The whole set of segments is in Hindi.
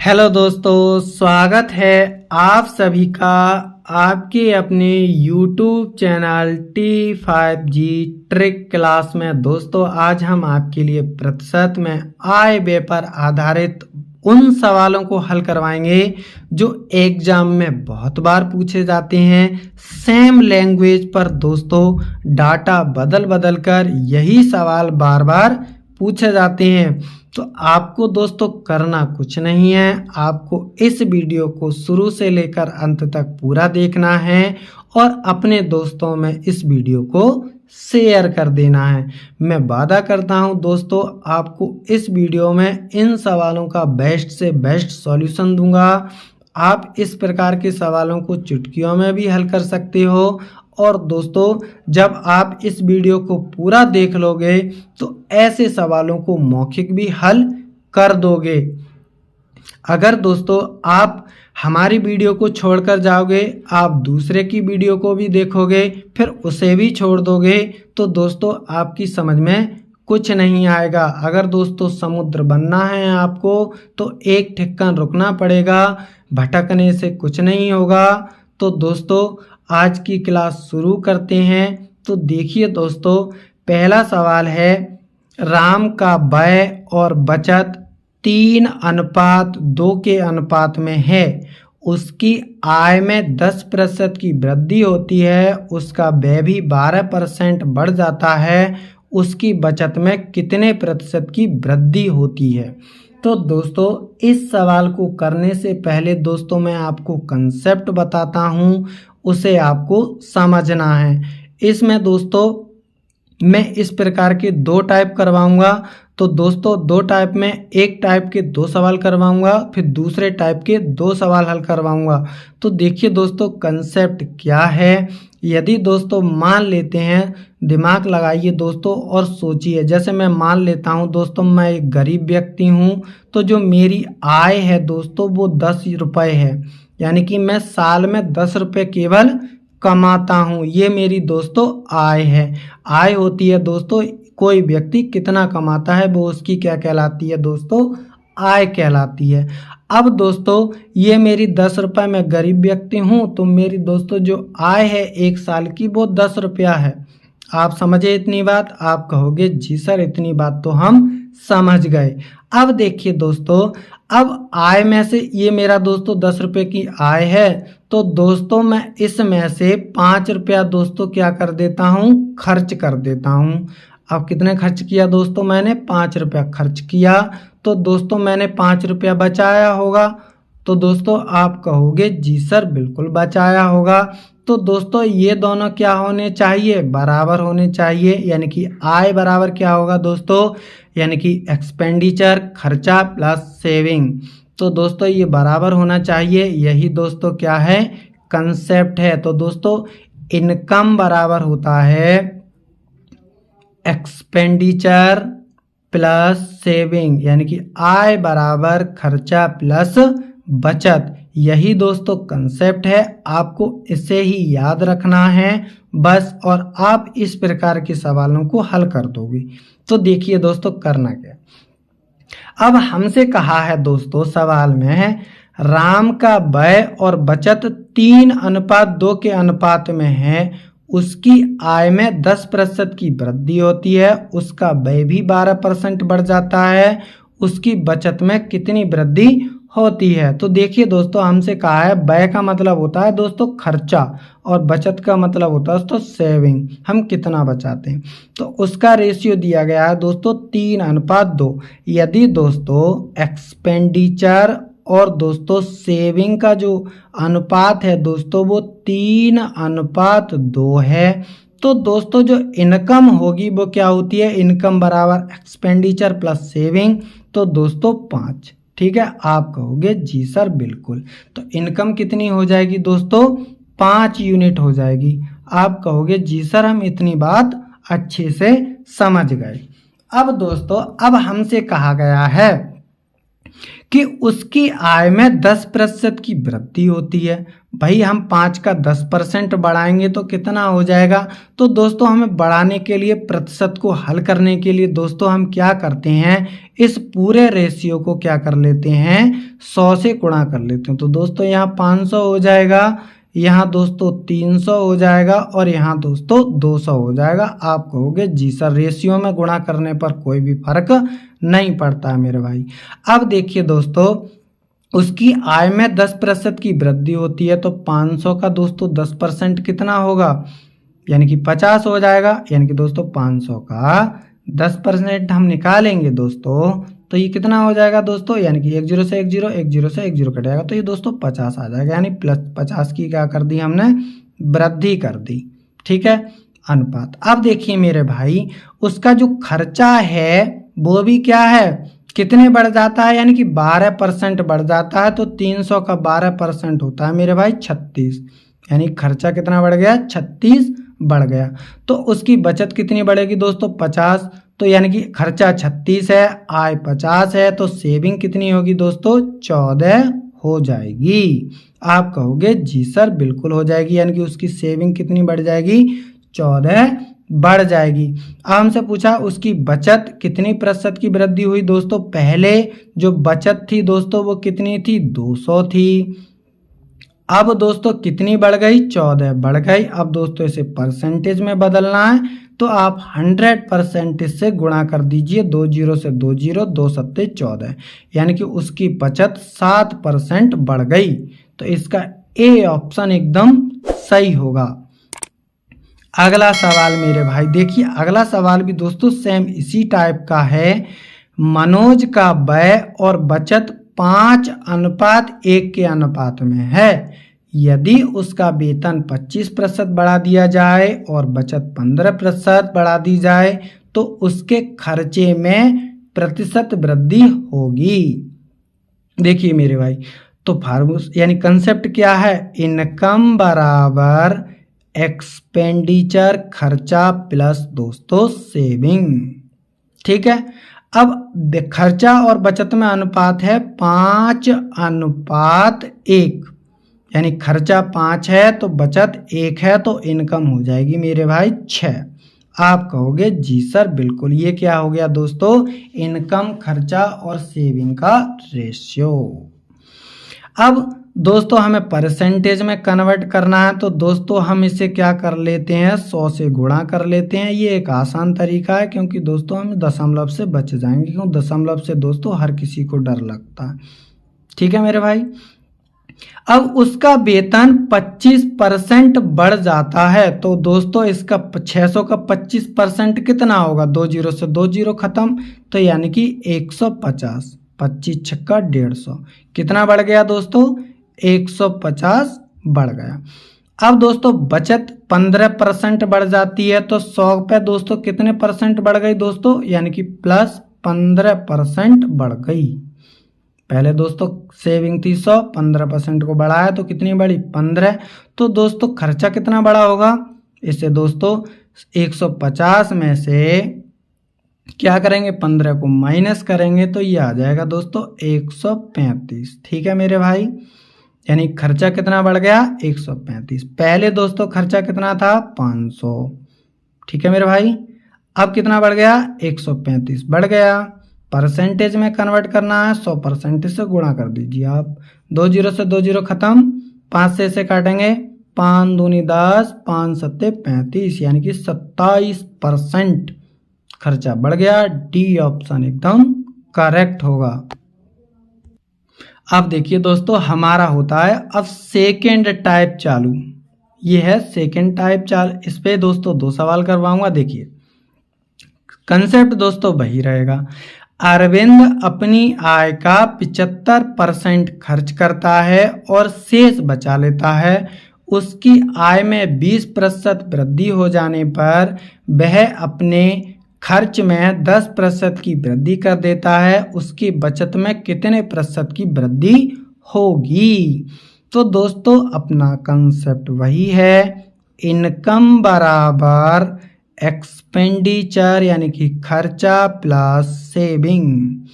हेलो दोस्तों, स्वागत है आप सभी का आपके अपने YouTube channel T5G trick class में। दोस्तों, आज हम आपके लिए प्रतिशत में आय व्यय पर आधारित उन सवालों को हल करवाएंगे जो एग्जाम में बहुत बार पूछे जाते हैं। सेम लैंग्वेज पर दोस्तों डाटा बदल बदल कर यही सवाल बार बार पूछे जाते हैं। तो आपको दोस्तों करना कुछ नहीं है, आपको इस वीडियो को शुरू से लेकर अंत तक पूरा देखना है और अपने दोस्तों में इस वीडियो को शेयर कर देना है। मैं वादा करता हूं दोस्तों, आपको इस वीडियो में इन सवालों का बेस्ट से बेस्ट सॉल्यूशन दूंगा। आप इस प्रकार के सवालों को चुटकियों में भी हल कर सकते हो और दोस्तों जब आप इस वीडियो को पूरा देख लोगे तो ऐसे सवालों को मौखिक भी हल कर दोगे। अगर दोस्तों आप हमारी वीडियो को छोड़कर जाओगे, आप दूसरे की वीडियो को भी देखोगे फिर उसे भी छोड़ दोगे तो दोस्तों आपकी समझ में कुछ नहीं आएगा। अगर दोस्तों समुद्र बनना है आपको तो एक ठिकान रुकना पड़ेगा, भटकने से कुछ नहीं होगा। तो दोस्तों आज की क्लास शुरू करते हैं। तो देखिए दोस्तों, पहला सवाल है, राम का व्यय और बचत 3:2 के अनुपात में है। उसकी आय में 10% की वृद्धि होती है, उसका व्यय भी 12% बढ़ जाता है, उसकी बचत में कितने प्रतिशत की वृद्धि होती है। तो दोस्तों इस सवाल को करने से पहले दोस्तों मैं आपको कंसेप्ट बताता हूँ, उसे आपको समझना है। इसमें दोस्तों मैं इस प्रकार के दो टाइप करवाऊंगा। तो दोस्तों दो टाइप में एक टाइप के दो सवाल करवाऊंगा, फिर दूसरे टाइप के दो सवाल हल करवाऊंगा। तो देखिए दोस्तों कंसेप्ट क्या है। यदि दोस्तों मान लेते हैं, दिमाग लगाइए दोस्तों और सोचिए। जैसे मैं मान लेता हूं दोस्तों मैं एक गरीब व्यक्ति हूं, तो जो मेरी आय है दोस्तों वो 10 रुपये है, यानी कि मैं साल में 10 रुपये केवल कमाता हूँ। ये मेरी दोस्तों आय है। आय होती है दोस्तों, कोई व्यक्ति कितना कमाता है वो उसकी क्या कहलाती है दोस्तों, आय कहलाती है। अब दोस्तों ये मेरी 10 रुपये, मैं गरीब व्यक्ति हूँ तो मेरी दोस्तों जो आय है एक साल की वो 10 रुपया है। आप समझे इतनी बात? आप कहोगे जी सर इतनी बात तो हम समझ गए। अब देखिए दोस्तों, अब आय में से ये मेरा दोस्तों 10 रुपये की आय है, तो दोस्तों मैं इसमें से 5 रुपया दोस्तों क्या कर देता हूँ, खर्च कर देता हूँ। अब कितने खर्च किया दोस्तों, मैंने 5 रुपया खर्च किया, तो दोस्तों मैंने 5 रुपया बचाया होगा। तो दोस्तों आप कहोगे जी सर बिल्कुल बचाया होगा। तो दोस्तों ये दोनों क्या होने चाहिए, बराबर होने चाहिए। यानी कि आय बराबर क्या होगा दोस्तों, यानी कि एक्सपेंडिचर खर्चा प्लस सेविंग। तो दोस्तों ये बराबर होना चाहिए। यही दोस्तों क्या है, कंसेप्ट है। तो दोस्तों इनकम बराबर होता है एक्सपेंडिचर प्लस सेविंग, यानी कि आय बराबर खर्चा प्लस बचत। यही दोस्तों कंसेप्ट है, आपको इसे ही याद रखना है बस, और आप इस प्रकार के सवालों को हल कर दोगे। तो देखिए दोस्तों करना क्या। अब हमसे कहा है दोस्तों सवाल में, राम का व्यय और बचत 3:2 के अनुपात में है, उसकी आय में 10% की वृद्धि होती है, उसका व्यय भी 12% बढ़ जाता है, उसकी बचत में कितनी वृद्धि होती है। तो देखिए दोस्तों हमसे कहा है व्यय का मतलब होता है दोस्तों खर्चा और बचत का मतलब होता है दोस्तों सेविंग, हम कितना बचाते हैं। तो उसका रेशियो दिया गया है दोस्तों 3:2। यदि दोस्तों एक्सपेंडिचर और दोस्तों सेविंग का जो अनुपात है दोस्तों वो 3:2 है, तो दोस्तों जो इनकम होगी वो क्या होती है, इनकम बराबर एक्सपेंडिचर प्लस सेविंग। तो दोस्तों 5, ठीक है। आप कहोगे जी सर बिल्कुल। तो इनकम कितनी हो जाएगी दोस्तों, 5 यूनिट हो जाएगी। आप कहोगे जी सर हम इतनी बात अच्छे से समझ गए। अब दोस्तों अब हमसे कहा गया है कि उसकी आय में 10% की वृद्धि होती है। भाई हम 5 का 10% बढ़ाएंगे तो कितना हो जाएगा। तो दोस्तों हमें बढ़ाने के लिए, प्रतिशत को हल करने के लिए दोस्तों हम क्या करते हैं, इस पूरे रेशियो को क्या कर लेते हैं, 100 से गुणा कर लेते हैं। तो दोस्तों यहाँ 500 हो जाएगा, यहाँ दोस्तों 300 हो जाएगा और यहाँ दोस्तों 200 हो जाएगा। आप कहोगे जी सर रेशियो में गुणा करने पर कोई भी फर्क नहीं पड़ता है मेरे भाई। अब देखिए दोस्तों, उसकी आय में 10% की वृद्धि होती है, तो 500 का दोस्तों 10% कितना होगा, यानी कि 50 हो जाएगा। यानी कि दोस्तों 500 का 10% हम निकालेंगे दोस्तों, तो ये कितना हो जाएगा दोस्तों, यानी कि 1 0 से 1 0, 1 0 से 1 0 कट जाएगा, तो ये दोस्तों 50 आ जाएगा। यानी प्लस 50 की क्या कर दी हमने, वृद्धि कर दी। ठीक है, अनुपात। अब देखिए मेरे भाई, उसका जो खर्चा है वो भी क्या है, कितने बढ़ जाता है, यानी कि 12% बढ़ जाता है। तो 300 का 12% होता है मेरे भाई 36, यानी खर्चा कितना बढ़ गया, 36 बढ़ गया। तो उसकी बचत कितनी बढ़ेगी दोस्तों, 50। तो यानी कि खर्चा 36 है, आय 50 है, तो सेविंग कितनी होगी दोस्तों, 14 हो जाएगी। आप कहोगे जी सर बिल्कुल हो जाएगी, यानी कि उसकी सेविंग कितनी बढ़ जाएगी, 14 बढ़ जाएगी। अब हमसे पूछा उसकी बचत कितनी प्रतिशत की वृद्धि हुई दोस्तों। पहले जो बचत थी दोस्तों वो कितनी थी, 200 थी। अब दोस्तों कितनी बढ़ गई, 14 बढ़ गई। अब दोस्तों इसे परसेंटेज में बदलना है, तो आप 100% से गुणा कर दीजिए, 2 0 से 2 0, 2 सत्ते 14, यानी कि उसकी बचत 7% बढ़ गई। तो इसका ए ऑप्शन एकदम सही होगा। अगला सवाल मेरे भाई देखिए, अगला सवाल भी दोस्तों सेम इसी टाइप का है। मनोज का व्यय और बचत 5:1 के अनुपात में है। यदि उसका वेतन 25% बढ़ा दिया जाए और बचत 15% बढ़ा दी जाए तो उसके खर्चे में प्रतिशत वृद्धि होगी। देखिए मेरे भाई, तो फार्मूला यानी कंसेप्ट क्या है, इनकम बराबर एक्सपेंडिचर, खर्चा प्लस दोस्तों सेविंग। ठीक है, अब खर्चा और बचत में अनुपात है 5:1, यानी खर्चा 5 है तो बचत 1 है, तो इनकम हो जाएगी मेरे भाई 6। आप कहोगे जी सर बिल्कुल, ये क्या हो गया दोस्तों, इनकम, खर्चा और सेविंग का रेशियो। अब दोस्तों हमें परसेंटेज में कन्वर्ट करना है, तो दोस्तों हम इसे क्या कर लेते हैं, 100 से गुणा कर लेते हैं। ये एक आसान तरीका है, क्योंकि दोस्तों हम दशमलव से बच जाएंगे, क्योंकि दशमलव से दोस्तों हर किसी को डर लगता है। ठीक है मेरे भाई, अब उसका वेतन 25% बढ़ जाता है, तो दोस्तों इसका 600 का 25% कितना होगा, 2 0 से 2 0 खत्म, तो यानी कि 150, 25 छक्का 150, कितना बढ़ गया दोस्तों, 150 बढ़ गया। अब दोस्तों बचत 15% बढ़ जाती है, तो 100 पे दोस्तों कितने परसेंट बढ़ गई दोस्तों, यानी कि प्लस 15% बढ़ गई। पहले दोस्तों सेविंग थी 100, 15% को बढ़ाया तो कितनी बढ़ी, 15। तो दोस्तों खर्चा कितना बढ़ा होगा, इससे दोस्तों 150 में से क्या करेंगे, 15 को माइनस करेंगे, तो ये आ जाएगा दोस्तों 135। ठीक है मेरे भाई, यानी खर्चा कितना बढ़ गया, 135। पहले दोस्तों खर्चा कितना था, 500। ठीक है मेरे भाई, अब कितना बढ़ गया, 135 बढ़ गया। परसेंटेज में कन्वर्ट करना है, 100% से गुणा कर दीजिए आप, 2 0 से 2 0 खत्म, 5 से इसे काटेंगे, 5 दूनी 10, 5 सत्ते 35, यानी कि 27% खर्चा बढ़ गया। डी ऑप्शन एकदम करेक्ट होगा। अब देखिए दोस्तों हमारा होता है अब सेकेंड टाइप चालू, ये है सेकेंड टाइप चाल। इस पे दोस्तों 2 सवाल करवाऊंगा। देखिए कंसेप्ट दोस्तों वही रहेगा। अरविंद अपनी आय का 75% खर्च करता है और शेष बचा लेता है। उसकी आय में 20% वृद्धि हो जाने पर वह अपने खर्च में 10% की वृद्धि कर देता है। उसकी बचत में कितने प्रतिशत की वृद्धि होगी। तो दोस्तों अपना कंसेप्ट वही है, इनकम बराबर एक्सपेंडिचर यानी कि खर्चा प्लस सेविंग।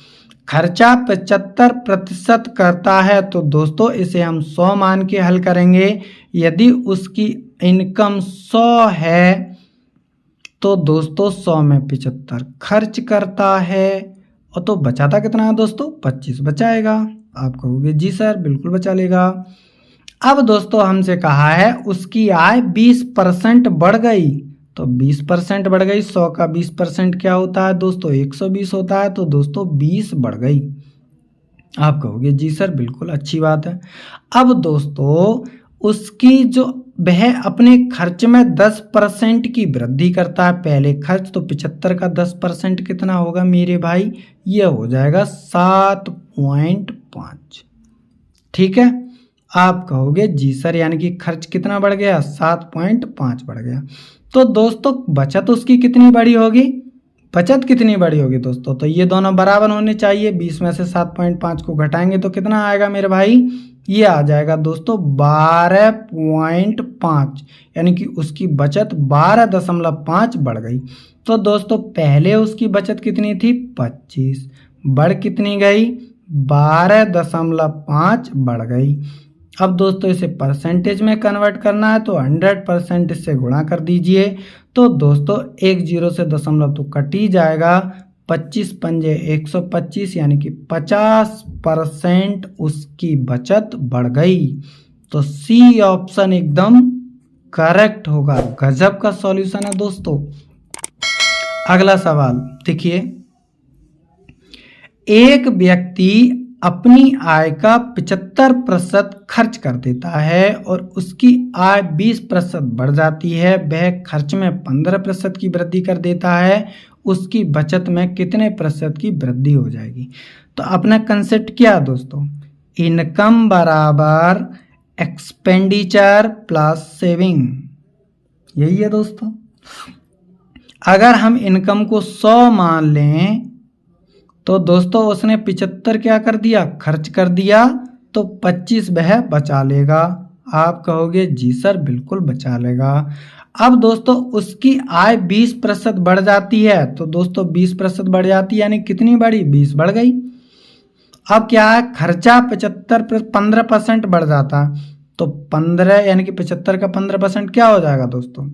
खर्चा 75% करता है, तो दोस्तों इसे हम 100 मान के हल करेंगे। यदि उसकी इनकम 100 है तो दोस्तों 100 में 75 खर्च करता है, और तो बचाता कितना है दोस्तों, 25 बचाएगा। आप कहोगे जी सर बिल्कुल बचा लेगा। अब दोस्तों हमसे कहा है उसकी आय 20% बढ़ गई, तो 20% बढ़ गई, 100 का 20% क्या होता है दोस्तों, 120 होता है, तो दोस्तों 20 बढ़ गई। आप कहोगे जी सर बिल्कुल अच्छी बात है। अब दोस्तों उसकी जो वह अपने खर्च में 10% की वृद्धि करता है। पहले खर्च तो 75 का 10% कितना होगा मेरे भाई, ये हो जाएगा 7.5। ठीक है, आप कहोगे जी सर यानी कि खर्च कितना बढ़ गया, 7.5 बढ़ गया। तो दोस्तों बचत उसकी कितनी बड़ी होगी, बचत कितनी बड़ी होगी दोस्तों, तो ये दोनों बराबर होने चाहिए। 20 में से 7.5 को घटाएंगे तो कितना आएगा मेरे भाई, ये आ जाएगा दोस्तों 12.5, यानी कि उसकी बचत 12.5 बढ़ गई। तो दोस्तों पहले उसकी बचत कितनी थी, 25, बढ़ कितनी गई, 12.5 बढ़ गई। अब दोस्तों इसे परसेंटेज में कन्वर्ट करना है, तो 100% इससे गुणा कर दीजिए। तो दोस्तों एक जीरो से दशमलव तो कट ही जाएगा, 25 पंजे 125, यानी कि 50% उसकी बचत बढ़ गई। तो सी ऑप्शन एकदम करेक्ट होगा। गजब का सॉल्यूशन है दोस्तों। अगला सवाल देखिए, एक व्यक्ति अपनी आय का 75% खर्च कर देता है और उसकी आय 20% बढ़ जाती है। वह खर्च में 15% की वृद्धि कर देता है, उसकी बचत में कितने प्रतिशत की वृद्धि हो जाएगी। तो अपना कंसेप्ट क्या है दोस्तों, इनकम बराबर एक्सपेंडिचर प्लस सेविंग, यही है दोस्तों। अगर हम इनकम को 100 मान लें तो दोस्तों उसने 75 क्या कर दिया, खर्च कर दिया, तो 25 वह बचा लेगा। आप कहोगे जी सर बिल्कुल बचा लेगा। अब दोस्तों उसकी आय 20% बढ़ जाती है, तो दोस्तों 20% बढ़ जाती है यानी कितनी बढ़ी, 20 बढ़ गई। अब क्या है, खर्चा 15% बढ़ जाता, तो 15 यानी कि 75 का 15% क्या हो जाएगा दोस्तों,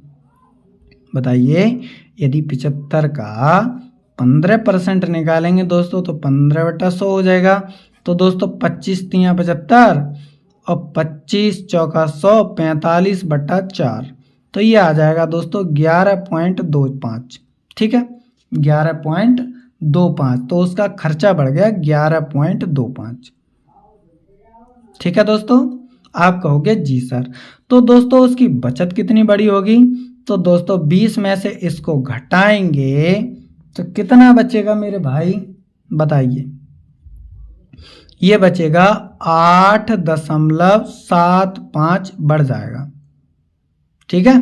बताइए। यदि 75 का 15% निकालेंगे दोस्तों तो 15/100 हो जाएगा। तो दोस्तों 25 तियाँ 75 और 25 चौका 100, 45/4, तो ये आ जाएगा दोस्तों 11.25। ठीक है, 11.25, तो उसका खर्चा बढ़ गया 11.25। ठीक है दोस्तों, आप कहोगे जी सर। तो दोस्तों उसकी बचत कितनी बड़ी होगी, तो दोस्तों 20 में से इसको घटाएंगे तो कितना बचेगा मेरे भाई, बताइए। ये बचेगा 8.75 बढ़ जाएगा। ठीक है,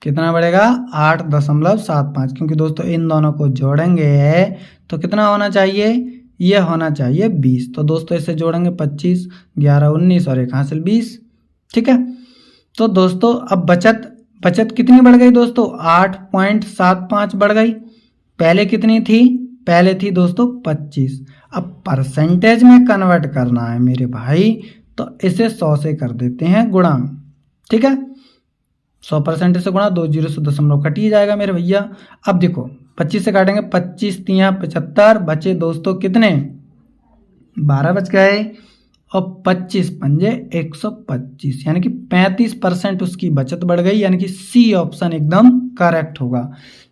कितना बढ़ेगा, 8.75, क्योंकि दोस्तों इन दोनों को जोड़ेंगे तो कितना होना चाहिए, ये होना चाहिए 20। तो दोस्तों इसे जोड़ेंगे 25, 11, 19 और 1 हासिल 20। ठीक है, तो दोस्तों अब बचत कितनी बढ़ गई दोस्तों, 8.75 बढ़ गई। पहले कितनी थी, पहले थी दोस्तों 25। अब परसेंटेज में कन्वर्ट करना है मेरे भाई, तो इसे 100 से कर देते हैं गुणा। ठीक है, 100% से गुणा, 2 जीरो से दशमलव कट ही जाएगा मेरे भैया। अब देखो 25 से काटेंगे, 25 तियाँ 75, बचे दोस्तों कितने, 12 बच गए, और 25 पंजे 125, यानी कि 35% उसकी बचत बढ़ गई, यानी कि सी ऑप्शन एकदम करेक्ट होगा।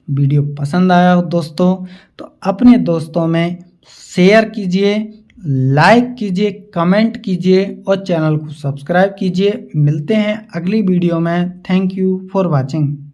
वीडियो पसंद आया हो दोस्तों तो अपने दोस्तों में शेयर कीजिए, लाइक कीजिए, कमेंट कीजिए और चैनल को सब्सक्राइब कीजिए। मिलते हैं अगली वीडियो में। Thank you for watching.